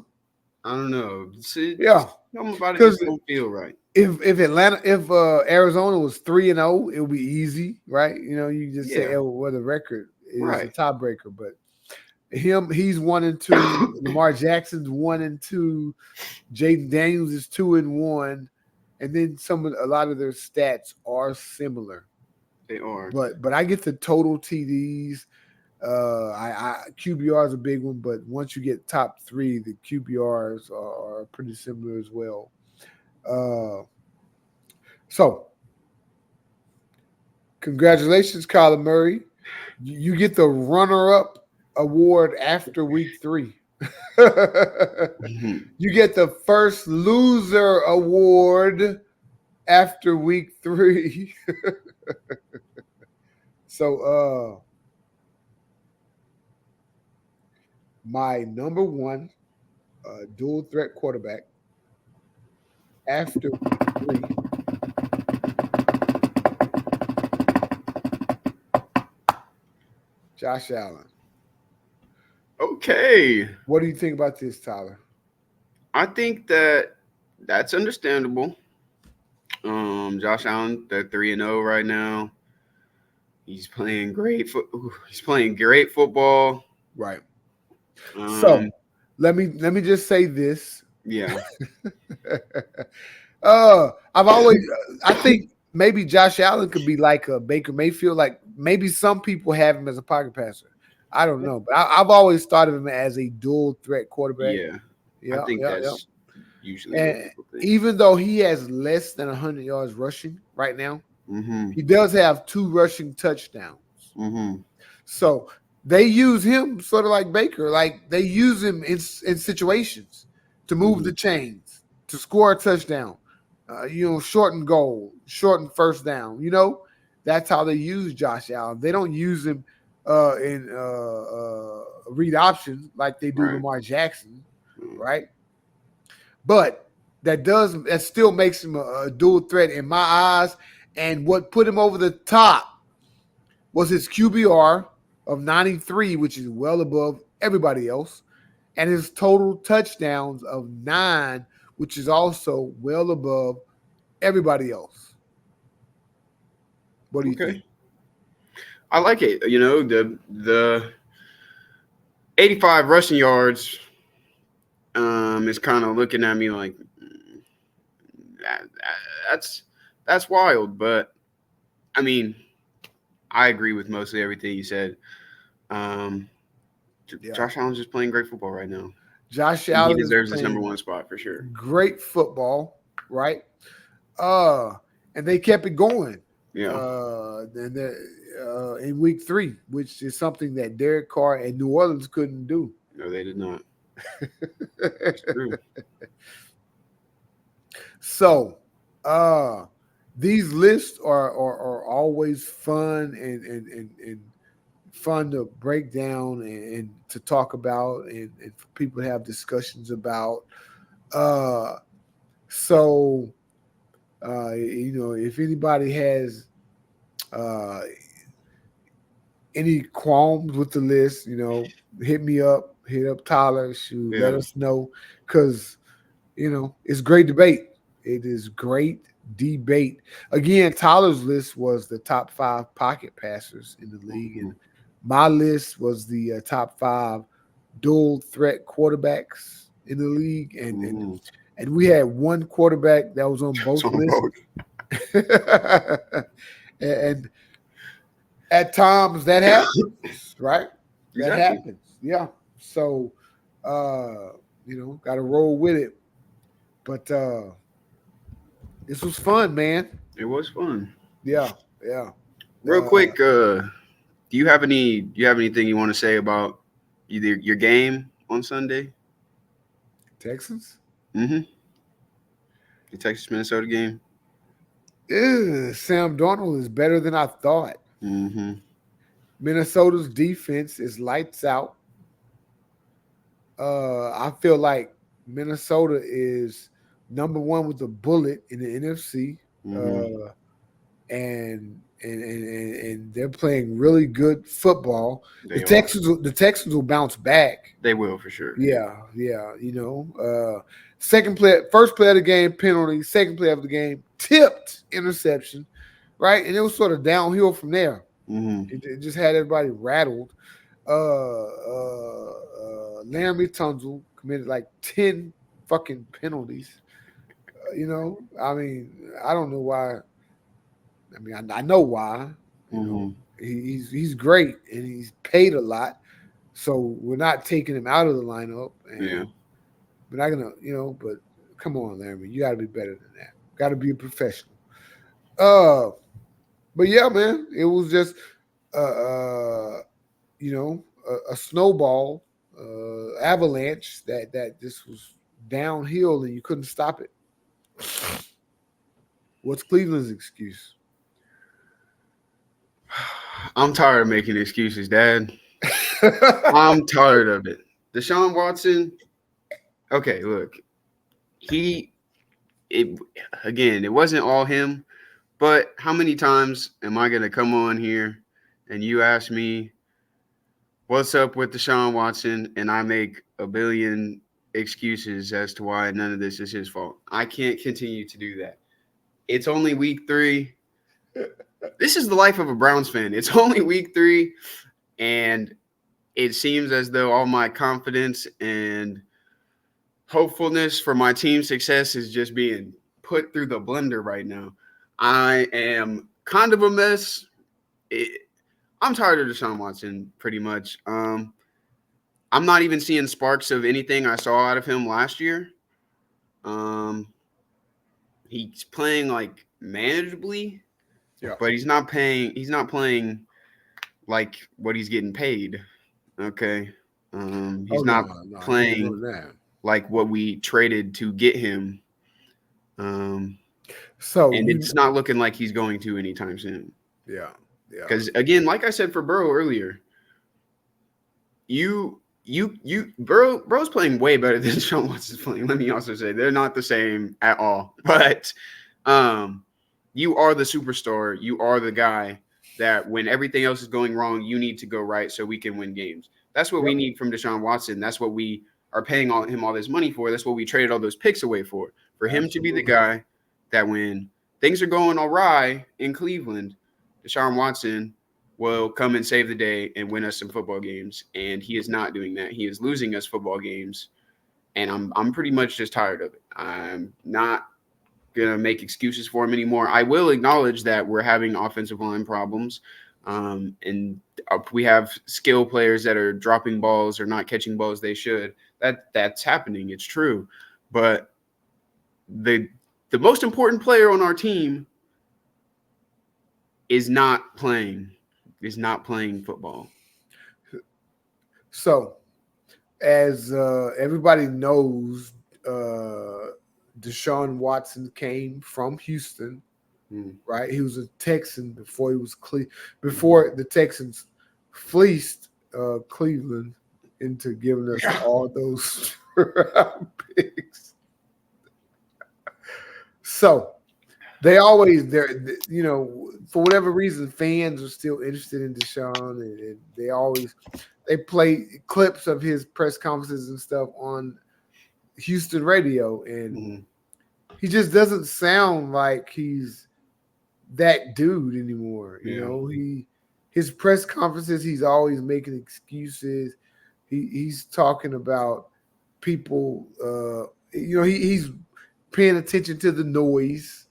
I don't know. Yeah. Something about it Because just don't feel right. if Arizona was 3-0, it would be easy, right? You just say, Yeah. oh, well, the record is a Right. tiebreaker, but he's 1-2. Lamar Jackson's 1-2. Jaden Daniels is 2-1, and then a lot of their stats are similar. They are. But I get the total TDs. I QBR is a big one, but once you get top 3, the QBRs are pretty similar as well. Uh, so congratulations, Kyler Murray. You get the runner-up award after week 3. Mhm. You get the first loser award after week 3. So my number one dual threat quarterback after week 3, Josh Allen. Okay. What do you think about this, Tyler? I think that's understandable. Josh Allen, they're 3-0 right now. He's playing he's playing great football. Right. Um, So let me just say this. yeah, I've always I think maybe Josh Allen could be like a Baker Mayfield. Like maybe some people have him as a pocket passer. I don't know, but I've always thought of him as a dual threat quarterback. yeah. I Yeah, think yeah, yeah. that's usually what And people think. even though he has less than 100 yards rushing right now, Mm-hmm. he does have 2 rushing touchdowns. Mm-hmm. So they use him sort of like Baker. Like they use him in situations to move Mm-hmm. the chains, to score a touchdown, shorten goal, shorten first down. That's how they use Josh Allen. They don't use him in read options like they do Right. Lamar Jackson, Mm. right? But that still makes him a dual threat in my eyes. And what put him over the top was his QBR of 93, which is well above everybody else, and his total touchdowns of 9, which is also well above everybody else. What do you think? Okay. I like it. The 85 rushing yards is kind of looking at me like that, that's that's wild, but I mean, I agree with mostly everything you said. Um, Yeah. Josh Allen's just playing great football right now. Josh And he Allen is deserves his number playing one spot for sure. great football, right? Uh, and they kept it going. Yeah. In week 3, which is something that Derek Carr and New Orleans couldn't do. No, they did not. It's true. So, uh, these lists are always fun and fun to break down and to talk about and for people to have discussions about. Uh, so, if anybody has uh, any qualms with the list, hit me up, hit up Tyler, shoot, let Yeah. us know because it's great debate. It is great debate. Again, Tyler's list was the top 5 pocket passers in the league, Mhm. and my list was the top 5 dual threat quarterbacks in the league, and and Mhm. and we had one quarterback that was on It's both on lists, both. and at times that happens, right? That Exactly. happens, yeah. So, got to roll with it. But this was fun, man. It was fun. Yeah, yeah. Real Uh, quick, do you have anything you want to say about either your game on Sunday? Texans. Mm-hmm. The Texas Minnesota game. Sam Darnold is better than I thought. Mm-hmm. Minnesota's defense is lights out. I feel like Minnesota is number one with a bullet in the NFC, Mm-hmm. uh, and they're playing really good football. The They are. Texans, the Texans will bounce back. They will for sure. Yeah, yeah. Second play, first play of the game, penalty. Second play of the game, tipped interception, right? And it was sort of downhill from there. Mm-hmm. It just had everybody rattled. Laramie Tunzel committed like 10 fucking penalties. I mean, I don't know why. I mean, I know why. Mm-hmm. He's great and he's paid a lot, so we're not taking him out of the lineup, Yeah. and we're not gonna, But come on, Laramie, you got to be better than that. Got to be a professional. Uh, but yeah, man, it was just uh, uh a snowball avalanche that this was downhill and you couldn't stop it. What's Cleveland's excuse? I'm tired of making excuses, Dad. I'm tired of it. Deshaun Watson. Okay, look, he it again. It wasn't all him, but how many times am I gonna come on here and you ask me what's up with Deshaun Watson, and I make a billion excuses as to why none of this is his fault? I can't continue to do that. It's only week 3. This is the life of a Browns fan. It's only week 3, and it seems as though all my confidence and hopefulness for my team's success is just being put through the blender right now. I am kind of a mess. I'm tired of Deshaun Watson pretty much. I'm not even seeing sparks of anything I saw out of him last year. Um, he's playing like manageably, Yeah. but he's not paying. He's not playing like what he's getting paid. Okay. Oh He's no, not no, he ain't playing doing that. like what we traded to get him. Um, So and you, it's not looking like he's going to anytime soon. yeah, yeah, Because again, like I said for Burrow earlier, Burrow's playing way better than Sean Watson's playing. Let me also say they're not the same at all. But you are the superstar. You are the guy that when everything else is going wrong, you need to go right so we can win games. That's what we yep, need from Deshaun Watson. That's what we are paying him all this money for. That's what we traded all those picks away for him to be the absolutely. guy that when things are going awry in Cleveland, Deshaun Watson will come and save the day and win us some football games. And he is not doing that. He is losing us football games. And I'm pretty much just tired of it. I'm not gonna make excuses for him anymore. I will acknowledge that we're having offensive line problems. And we have skill players that are dropping balls or not catching balls they should. That's happening. It's true, but the most important player on our team is not playing football. So, as everybody knows, Deshaun Watson came from Houston, right? He was a Texan before he was before the Texans fleeced Cleveland into giving us all those picks. So they're for whatever reason, fans are still interested in Deshaun, and they play clips of his press conferences and stuff on Houston radio, and he just doesn't sound like he's that dude anymore. His press conferences, he's always making excuses. He's talking about people. He's paying attention to the noise.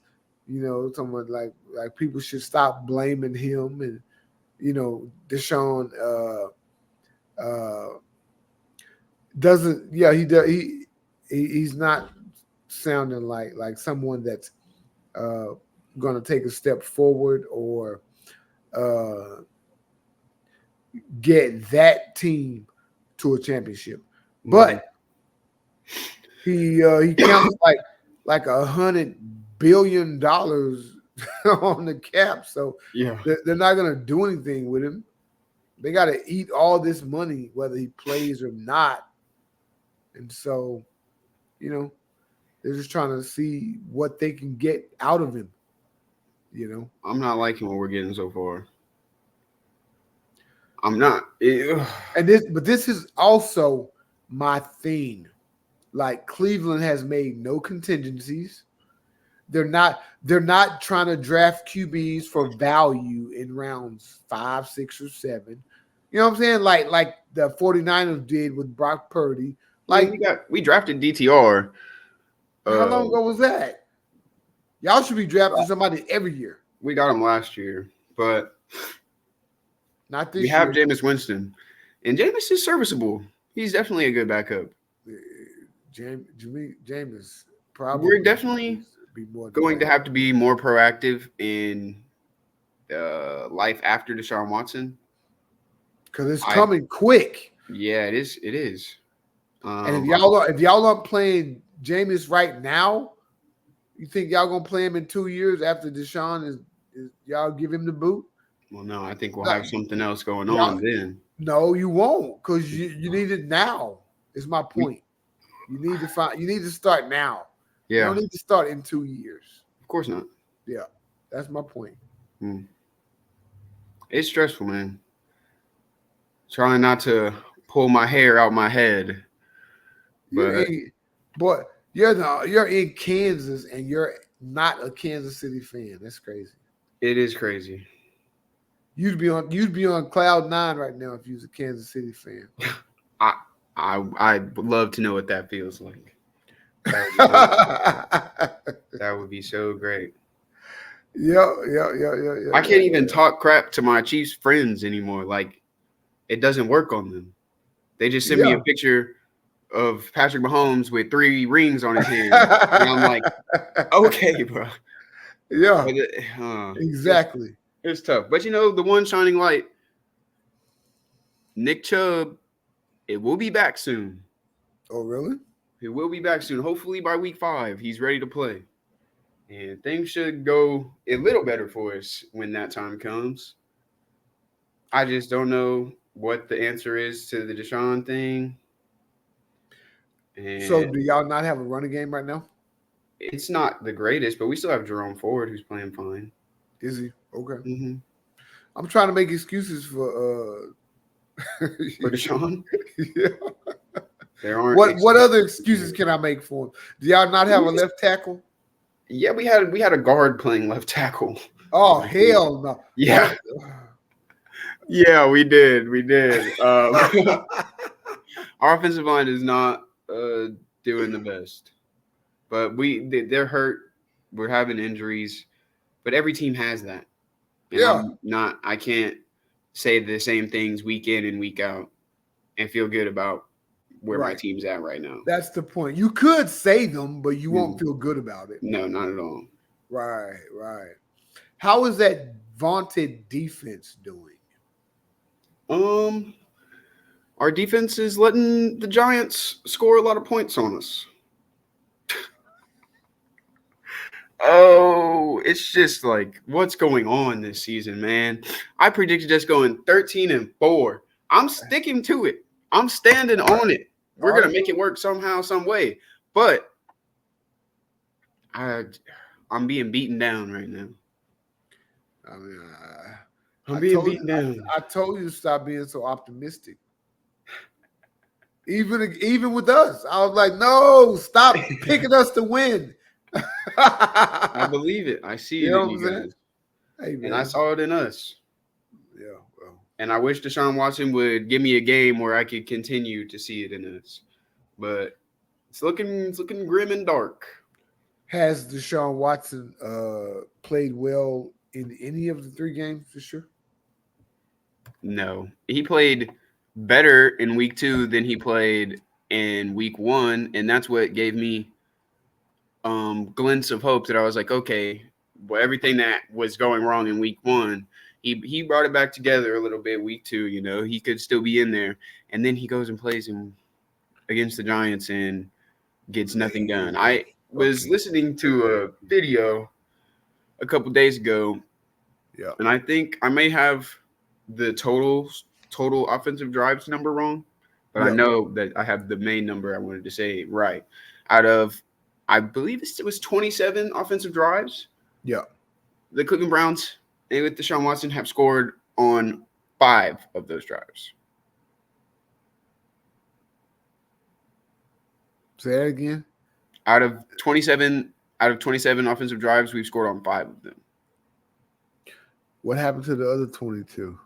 Someone like people should stop blaming him, and Deshaun doesn't. Yeah, he does. He's not sounding like someone that's going to take a step forward or get that team to a championship. But he counts like $100 billion on the cap, so they're not going to do anything with him. They got to eat all this money whether he plays or not, and so they're just trying to see what they can get out of him. I'm not liking what we're getting so far. I'm not. But this is also my thing. Like, Cleveland has made no contingencies. They're not trying to draft QBs for value in rounds 5, 6, or 7. You know what I'm saying? Like the 49ers did with Brock Purdy. Like, we drafted DTR. How long ago was that? Y'all should be drafting somebody every year. We got him last year, but not this year. We have Jameis Winston, and Jameis is serviceable. He's definitely a good backup. Jameis probably. We're definitely going to have to be more proactive in life after Deshaun Watson, because it's coming quick. Yeah, it is. It is. And if y'all aren't playing Jameis right now, you think y'all gonna play him in 2 years after Deshaun is y'all give him the boot? Well, no, I think we'll have something else going on then. No, you won't, because you need it now. Is my point. You need to start now. Yeah. You don't need to start in 2 years. Of course not. Yeah, that's my point. It's stressful, man. Trying not to pull my hair out my head. But you're in Kansas and you're not a Kansas City fan. That's crazy. It is crazy. You'd be on cloud 9 right now if you was a Kansas City fan. I would love to know what that feels like. That would be so great. Yeah. I can't even talk crap to my Chiefs friends anymore. Like, it doesn't work on them. They just send me a picture of Patrick Mahomes with 3 rings on his hand, and I'm like, okay, bro. Yeah, exactly. It's tough, but the one shining light, Nick Chubb, it will be back soon. Oh, really? It will be back soon. Hopefully by week 5, he's ready to play. And things should go a little better for us when that time comes. I just don't know what the answer is to the Deshaun thing. And so do y'all not have a running game right now? It's not the greatest, but we still have Jerome Ford, who's playing fine. Is he? Okay. Mm-hmm. I'm trying to make excuses for Deshaun? Yeah. There aren't. What other excuses can I make for him? Do y'all not have a left tackle? Yeah, we had a guard playing left tackle. Oh, hell no. Yeah. Yeah, we did. Our offensive line is not doing the best. But they're hurt. We're having injuries. But every team has that. and Yeah. I can't say the same things week in and week out and feel good about where my Right. team's at right now. That's the point. You could say them, but you won't Mm. feel good about it. No, not at all. Right, right. How is that vaunted defense doing? Um, our defense is letting the Giants score a lot of points on us. Oh, it's just like what's going on this season, man. I predicted us going 13-4. I'm sticking to it. I'm standing on it. We're Are gonna make you? it work somehow, some way. But I, I'm being beaten down right now. I mean, I'm being beaten down. I told you to stop being so optimistic. Even with us, I was like, no, stop picking us to win. I believe it. I see You it know in what I'm you saying? guys, Hey and I man. saw it in us. Yeah, well. And I wish Deshaun Watson would give me a game where I could continue to see it in us. But it's looking grim and dark. Has Deshaun Watson played well in any of the 3 games this year? No, he played better in week 2 than he played in week 1, and that's what gave me glints of hope that I was like, okay, well, everything that was going wrong in week 1, he brought it back together a little bit. Week 2, he could still be in there, and then he goes and plays him against the Giants and gets nothing done. I was Fucking listening to a video a couple days ago, yeah. and I think I may have the total offensive drives number wrong, but I Yeah. know that I have the main number I wanted to say right. Out of, I believe it was 27 offensive drives, Yeah. the Cleveland Browns and with Deshaun Watson have scored on 5 of those drives. Say that again. Out of 27 offensive drives, we've scored on 5 of them. What happened to the other 22?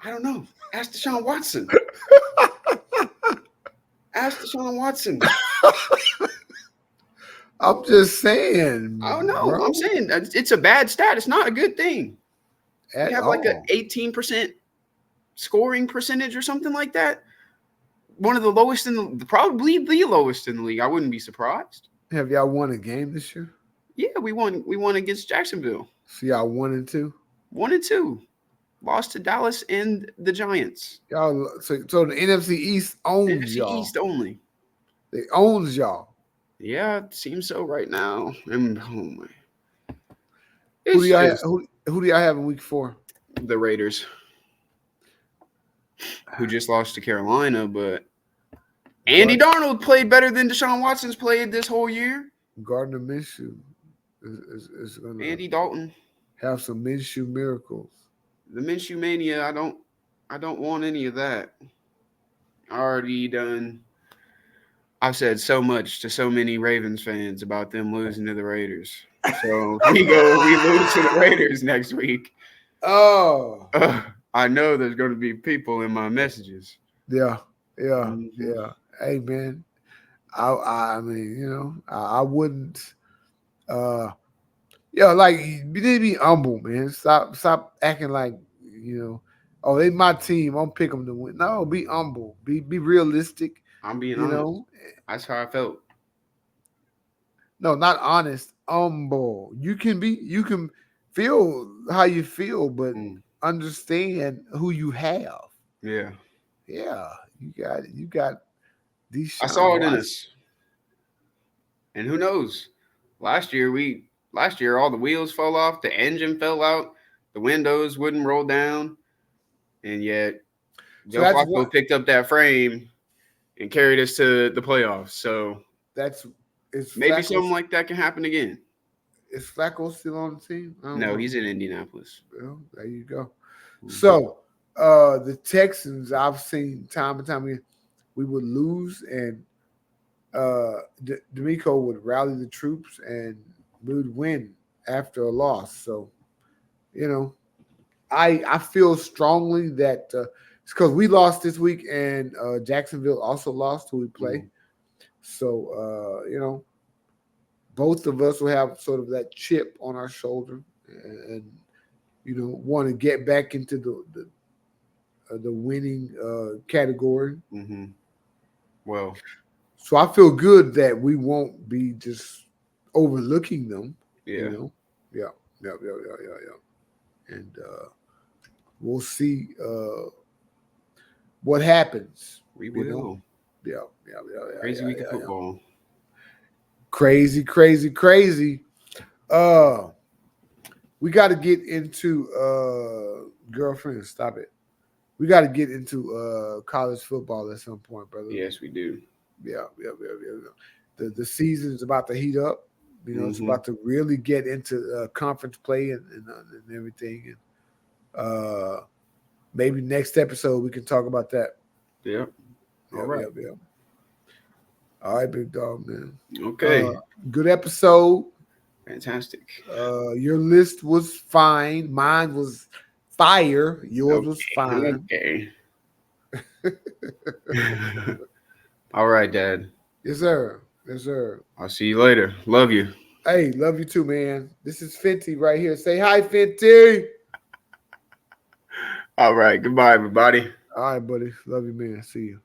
I don't know. Ask Deshaun Watson. Ask Deshaun Watson. I'm just saying, I don't know. bro. I'm saying it's a bad stat. It's not a good thing. At We have like an all. 18% scoring percentage or something like that. One of the lowest probably the lowest in the league. I wouldn't be surprised. Have y'all won a game this year? Yeah, we won. We won against Jacksonville. So y'all 1-2. 1-2. Lost to Dallas and the Giants. Y'all so the NFC East owns NFC y'all. East only. They owns y'all. Yeah, it seems so right now. And oh my, Who it's do y'all just who do y'all have in week 4? the Raiders, who just lost to Carolina, but Andy Darnold played better than Deshaun Watson's played this whole year. Gardner Minshew is going to Andy Dalton, have some Minshew miracles. the Minshew mania. I don't want any of that. Already done. I've said so much to so many Ravens fans about them losing to the Raiders. So we lose to the Raiders next week. Oh, I know there's going to be people in my messages. yeah. Mm-hmm. Hey man, I mean, I wouldn't. Like you need to be humble, man. Stop acting like oh, they my team. I'm pick them to win. No, be humble. Be realistic. I'm being You honest. know, That's how I felt. no, not honest. Humble. You can feel how you feel, but understand who you have. Yeah. Yeah, you got these. I saw it in us. And who knows? Last year all the wheels fell off, the engine fell out, the windows wouldn't roll down, and yet Joe Flacco picked up that frame and carried us to the playoffs. So maybe something like that can happen again. Is Flacco still on the team? No, he's in Indianapolis. Well, there you go. Mm-hmm. So the Texans, I've seen time and time again, we would lose and D'Amico would rally the troops and we would win after a loss. So, I feel strongly that it's because we lost this week and Jacksonville also lost who we play. Mm-hmm. So, both of us will have sort of that chip on our shoulder, and want to get back into the winning category. Mm-hmm. Well, So I feel good that we won't be just overlooking them. yeah, Yeah, yeah, yeah, yeah, yeah, yeah. And we'll see what happens. we You know, will. yeah, yeah, yeah, yeah, Crazy yeah, week of yeah, yeah. football. Crazy, crazy, crazy. Uh, we got to get into girlfriend. Stop it. We got to get into college football at some point, brother. Yes, we do. Yeah, yeah, yeah, yeah. Yeah. The season is about to heat up. It's Mm-hmm. about to really get into conference play and everything. And maybe next episode we can talk about that. Yep. All Yep, right. yep, yep. All right, big dog, man. Okay. Good episode. Fantastic. Your list was fine. Mine was fire. Yours was Okay. fine. Okay. All right, Dad. Yes, sir. Yes, sir. I'll see you later. Love you. Hey, love you too, man. This is Fenty right here. Say hi, Fenty. All right. Goodbye, everybody. All right, buddy. Love you, man. See you.